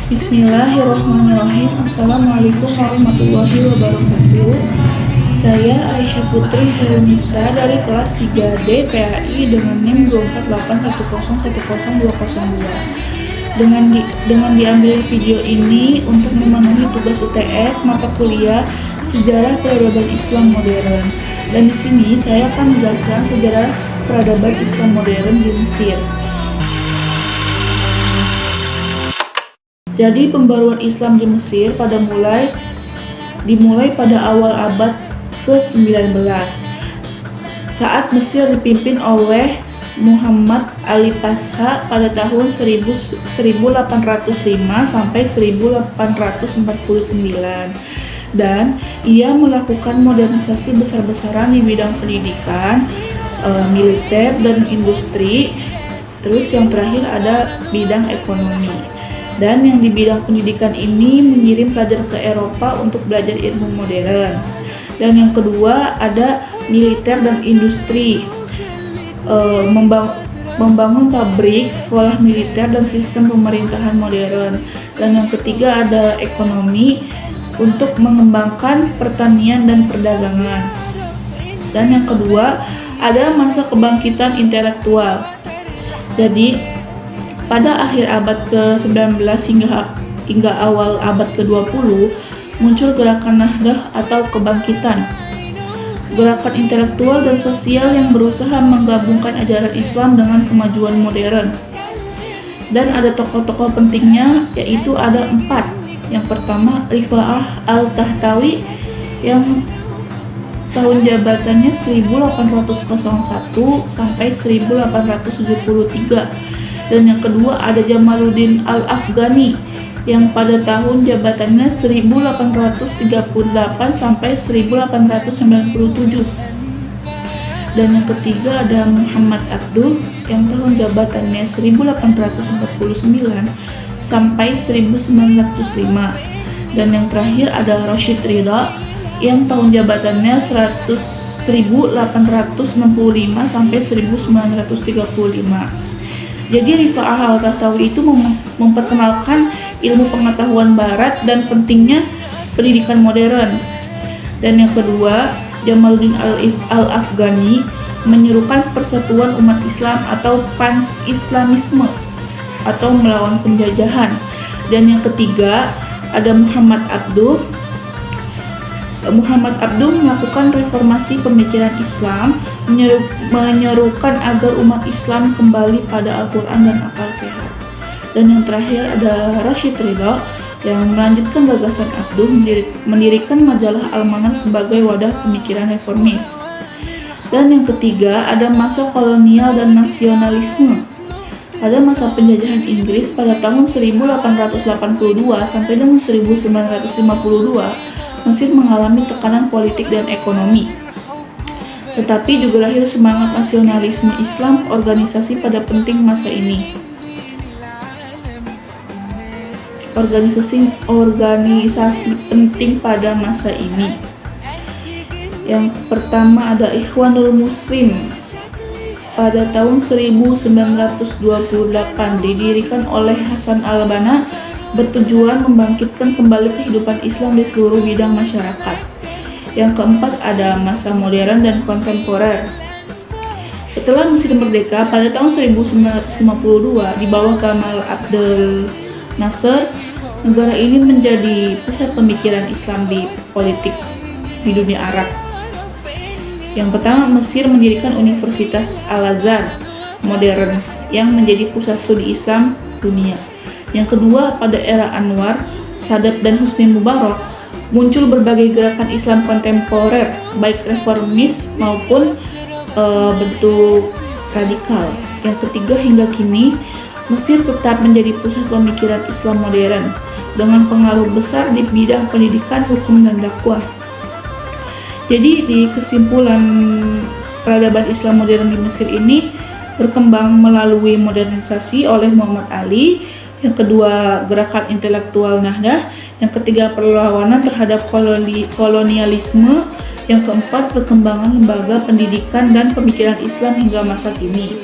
Bismillahirrahmanirrahim. Assalamualaikum warahmatullahi wabarakatuh. Saya Aisyah Putri Helmisa dari kelas 3D PAI dengan NIM 24810100202. Dengan diambil video ini untuk memenuhi tugas UTS mata kuliah Sejarah Peradaban Islam Modern. Dan di sini saya akan menjelaskan sejarah peradaban Islam modern di Mesir. Jadi pembaruan Islam di Mesir dimulai pada awal abad ke-19 saat Mesir dipimpin oleh Muhammad Ali Pasha pada tahun 1805 sampai 1849, dan ia melakukan modernisasi besar-besaran di bidang pendidikan, militer, dan industri. Terus yang terakhir ada bidang ekonomi. Dan yang di bidang pendidikan ini mengirim pelajar ke Eropa untuk belajar ilmu modern. Dan yang kedua ada militer dan industri, membangun pabrik, sekolah militer, dan sistem pemerintahan modern. Dan yang ketiga ada ekonomi, untuk mengembangkan pertanian dan perdagangan. Dan yang kedua ada masa kebangkitan intelektual. Jadi pada akhir abad ke-19 hingga awal abad ke-20 muncul gerakan Nahdah atau kebangkitan. Gerakan intelektual dan sosial yang berusaha menggabungkan ajaran Islam dengan kemajuan modern. Dan ada tokoh-tokoh pentingnya, yaitu ada 4. Yang pertama Rifa'ah Al-Tahtawi yang tahun jabatannya 1801 sampai 1873. Dan yang kedua ada Jamaluddin Al-Afghani yang pada tahun jabatannya 1838 sampai 1897. Dan yang ketiga ada Muhammad Abduh yang tahun jabatannya 1849 sampai 1905. Dan yang terakhir ada Rashid Ridha yang tahun jabatannya 1865 sampai 1935. Jadi Rifa'ah Al-Tahtawi itu memperkenalkan ilmu pengetahuan barat dan pentingnya pendidikan modern. Dan yang kedua, Jamaluddin Al-Afghani menyerukan persatuan umat Islam atau Pan-Islamisme atau melawan penjajahan. Dan yang ketiga, ada Muhammad Abduh melakukan reformasi pemikiran Islam, menyerukan agar umat Islam kembali pada Al-Quran dan akal sehat. Dan yang terakhir ada Rashid Ridha yang melanjutkan gagasan Abduh, mendirikan majalah Al-Manar sebagai wadah pemikiran reformis. Dan yang ketiga ada masa kolonial dan nasionalisme. Pada masa penjajahan Inggris pada tahun 1882 sampai dengan 1952, Mesir mengalami tekanan politik dan ekonomi. Tetapi juga lahir semangat nasionalisme Islam, organisasi penting pada masa ini. Yang pertama ada Ikhwanul Muslim pada tahun 1928 didirikan oleh Hasan al-Banna, bertujuan membangkitkan kembali kehidupan Islam di seluruh bidang masyarakat. Yang keempat ada masa modern dan kontemporer. Setelah Mesir merdeka pada tahun 1952 di bawah Gamal Abdel Nasser, negara ini menjadi pusat pemikiran Islam di politik di dunia Arab. Yang pertama, Mesir mendirikan Universitas Al-Azhar modern yang menjadi pusat studi Islam dunia. Yang kedua, pada era Anwar, Sadat, dan Husni Mubarak muncul berbagai gerakan Islam kontemporer, baik reformis maupun bentuk radikal. Yang ketiga, hingga kini Mesir tetap menjadi pusat pemikiran Islam modern dengan pengaruh besar di bidang pendidikan, hukum, dan dakwah. Jadi di kesimpulan peradaban Islam modern di Mesir ini berkembang melalui modernisasi oleh Muhammad Ali. Yang kedua, gerakan intelektual Nahdah. Yang ketiga, perlawanan terhadap kolonialisme. Yang keempat, perkembangan lembaga pendidikan dan pemikiran Islam hingga masa kini.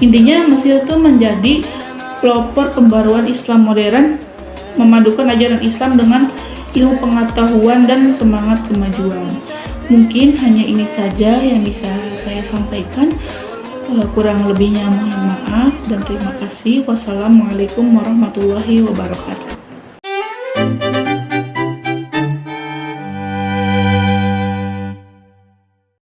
Intinya Mesir itu menjadi pelopor pembaruan Islam modern memadukan ajaran Islam dengan ilmu pengetahuan dan semangat kemajuan. Mungkin hanya ini saja yang bisa saya sampaikan. Kurang lebihnya mohon maaf dan terima kasih. Wassalamualaikum warahmatullahi wabarakatuh.